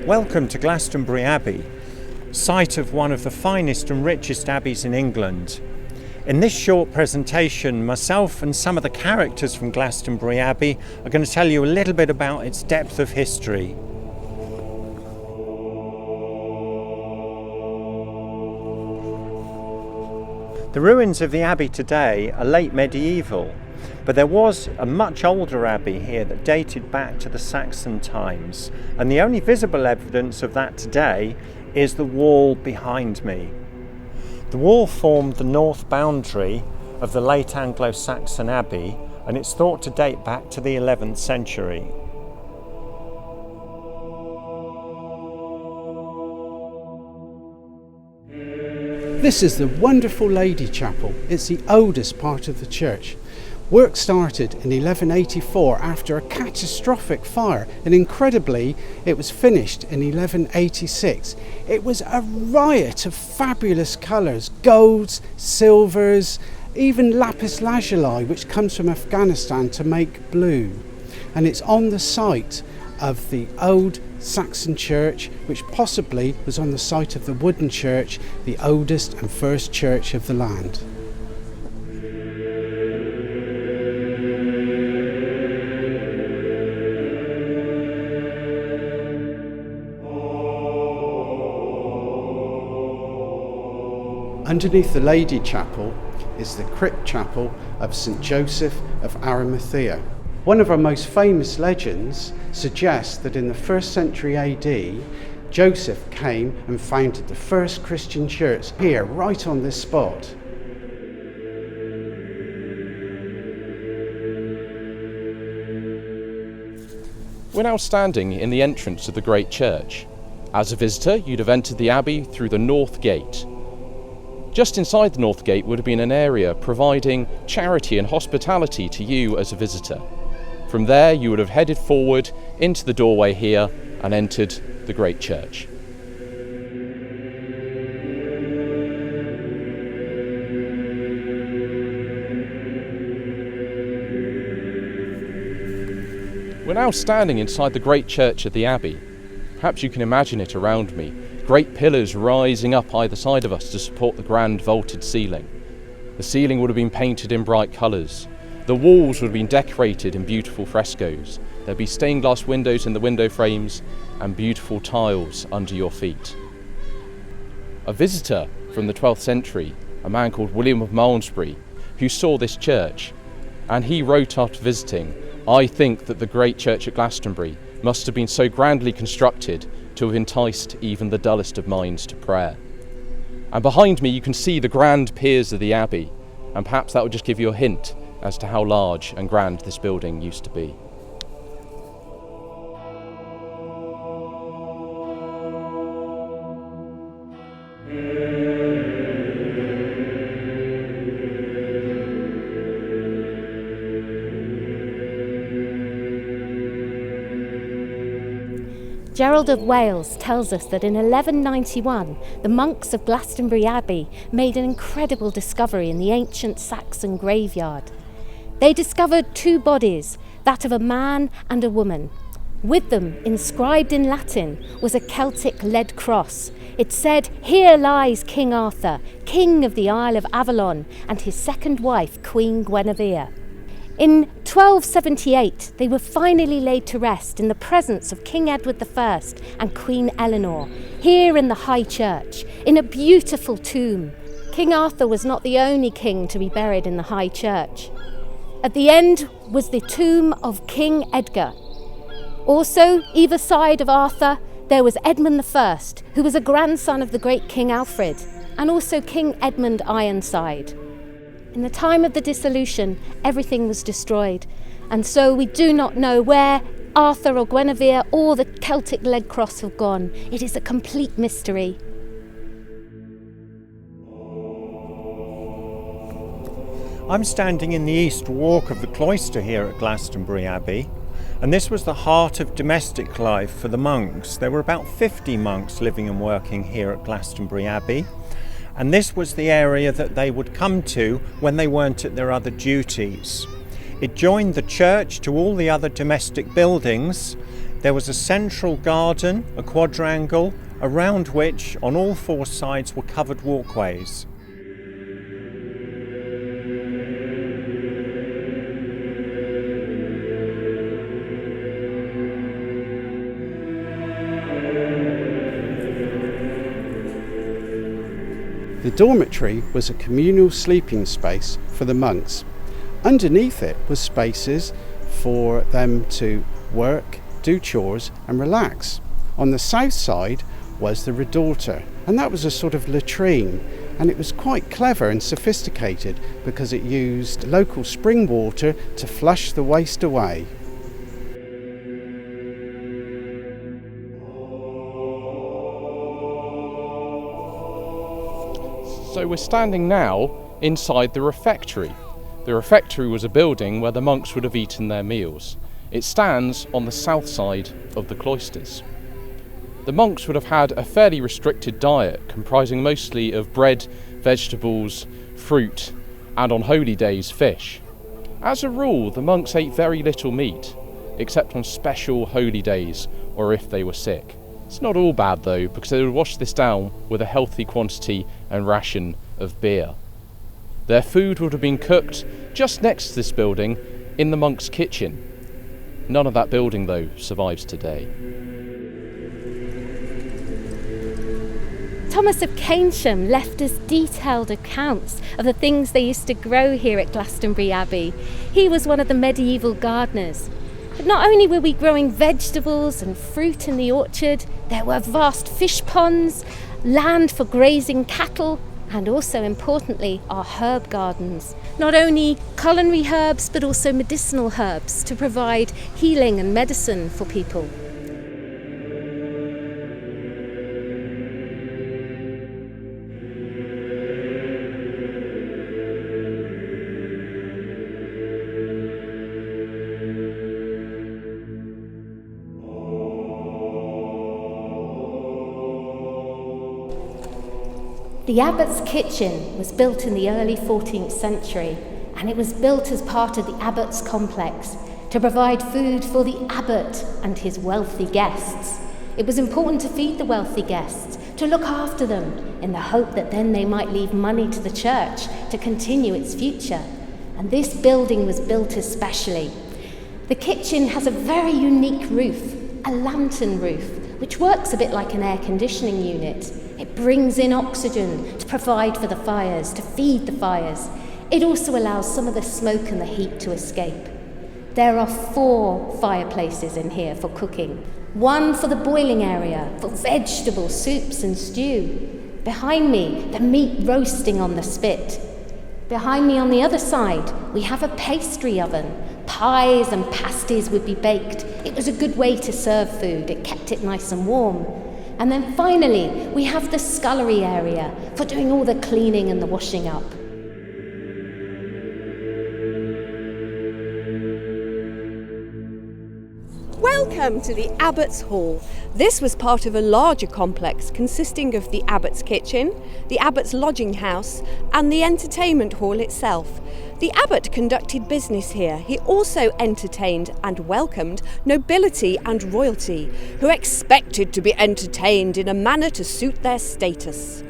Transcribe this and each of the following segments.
Welcome to Glastonbury Abbey, site of one of the finest and richest abbeys in England. In this short presentation, myself and some of the characters from Glastonbury Abbey are going to tell you a little bit about its depth of history. The ruins of the abbey today are late medieval, but there was a much older abbey here that dated back to the Saxon times, and the only visible evidence of that today is the wall behind me. The wall formed the north boundary of the late Anglo-Saxon abbey, and it's thought to date back to the 11th century. This is the wonderful Lady Chapel. It's the oldest part of the church. Work started in 1184 after a catastrophic fire, and incredibly it was finished in 1186. It was a riot of fabulous colours, golds, silvers, even lapis lazuli, which comes from Afghanistan to make blue. And it's on the site of the old Saxon church, which possibly was on the site of the wooden church, the oldest and first church of the land. Underneath the Lady Chapel is the crypt chapel of St. Joseph of Arimathea. One of our most famous legends suggests that in the 1st century AD, Joseph came and founded the first Christian church here, right on this spot. We're now standing in the entrance to the great church. As a visitor, you'd have entered the abbey through the north gate. Just inside the north gate would have been an area providing charity and hospitality to you as a visitor. From there, you would have headed forward into the doorway here and entered the great church. We're now standing inside the great church at the abbey. Perhaps you can imagine it around me. Great pillars rising up either side of us to support the grand vaulted ceiling. The ceiling would have been painted in bright colours. The walls would have been decorated in beautiful frescoes. There'd be stained glass windows in the window frames and beautiful tiles under your feet. A visitor from the 12th century, a man called William of Malmesbury, who saw this church, and he wrote after visiting, "I think that the great church at Glastonbury must have been so grandly constructed to have enticed even the dullest of minds to prayer." And behind me you can see the grand piers of the abbey, and perhaps that would just give you a hint as to how large and grand this building used to be. Gerald of Wales tells us that in 1191, the monks of Glastonbury Abbey made an incredible discovery in the ancient Saxon graveyard. They discovered two bodies, that of a man and a woman. With them, inscribed in Latin, was a Celtic lead cross. It said, "Here lies King Arthur, king of the Isle of Avalon, and his second wife, Queen Guinevere." In 1278, they were finally laid to rest in the presence of King Edward I and Queen Eleanor, here in the High Church, in a beautiful tomb. King Arthur was not the only king to be buried in the High Church. At the end was the tomb of King Edgar. Also, either side of Arthur, there was Edmund I, who was a grandson of the great King Alfred, and also King Edmund Ironside. In the time of the dissolution, everything was destroyed, and so we do not know where Arthur or Guinevere or the Celtic lead cross have gone. It is a complete mystery. I'm standing in the east walk of the cloister here at Glastonbury Abbey, and this was the heart of domestic life for the monks. There were about 50 monks living and working here at Glastonbury Abbey, and this was the area that they would come to when they weren't at their other duties. It joined the church to all the other domestic buildings. There was a central garden, a quadrangle, around which on all four sides were covered walkways. The dormitory was a communal sleeping space for the monks. Underneath it was spaces for them to work, do chores and relax. On the south side was the redorter, and that was a sort of latrine, and it was quite clever and sophisticated because it used local spring water to flush the waste away. So we're standing now inside the refectory. The refectory was a building where the monks would have eaten their meals. It stands on the south side of the cloisters. The monks would have had a fairly restricted diet, comprising mostly of bread, vegetables, fruit, and on holy days, fish. As a rule, the monks ate very little meat, except on special holy days or if they were sick. It's not all bad though, because they would wash this down with a healthy quantity and ration of beer. Their food would have been cooked just next to this building in the monks' kitchen. None of that building though survives today. Thomas of Keynsham left us detailed accounts of the things they used to grow here at Glastonbury Abbey. He was one of the medieval gardeners. But not only were we growing vegetables and fruit in the orchard, there were vast fish ponds, land for grazing cattle, and also importantly our herb gardens. Not only culinary herbs but also medicinal herbs to provide healing and medicine for people. The Abbot's kitchen was built in the early 14th century, and it was built as part of the Abbot's complex to provide food for the Abbot and his wealthy guests. It was important to feed the wealthy guests, to look after them, in the hope that then they might leave money to the church to continue its future. And this building was built especially. The kitchen has a very unique roof, a lantern roof, which works a bit like an air conditioning unit. It brings in oxygen to provide for the fires, to feed the fires. It also allows some of the smoke and the heat to escape. There are 4 fireplaces in here for cooking. One for the boiling area, for vegetable soups and stew. Behind me, the meat roasting on the spit. Behind me on the other side, we have a pastry oven. Pies and pasties would be baked. It was a good way to serve food. It kept it nice and warm. And then finally, we have the scullery area for doing all the cleaning and the washing up. Welcome to the Abbotts Hall. This was part of a larger complex consisting of the Abbot's kitchen, the Abbot's lodging house, and the entertainment hall itself. The Abbot conducted business here. He also entertained and welcomed nobility and royalty, who expected to be entertained in a manner to suit their status.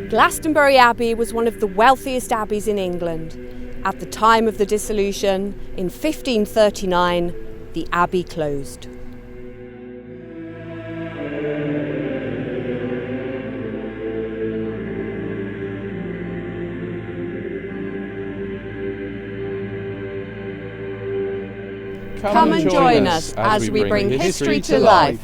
Glastonbury Abbey was one of the wealthiest abbeys in England. At the time of the dissolution, in 1539, the abbey closed. Come and join us as we bring history to life.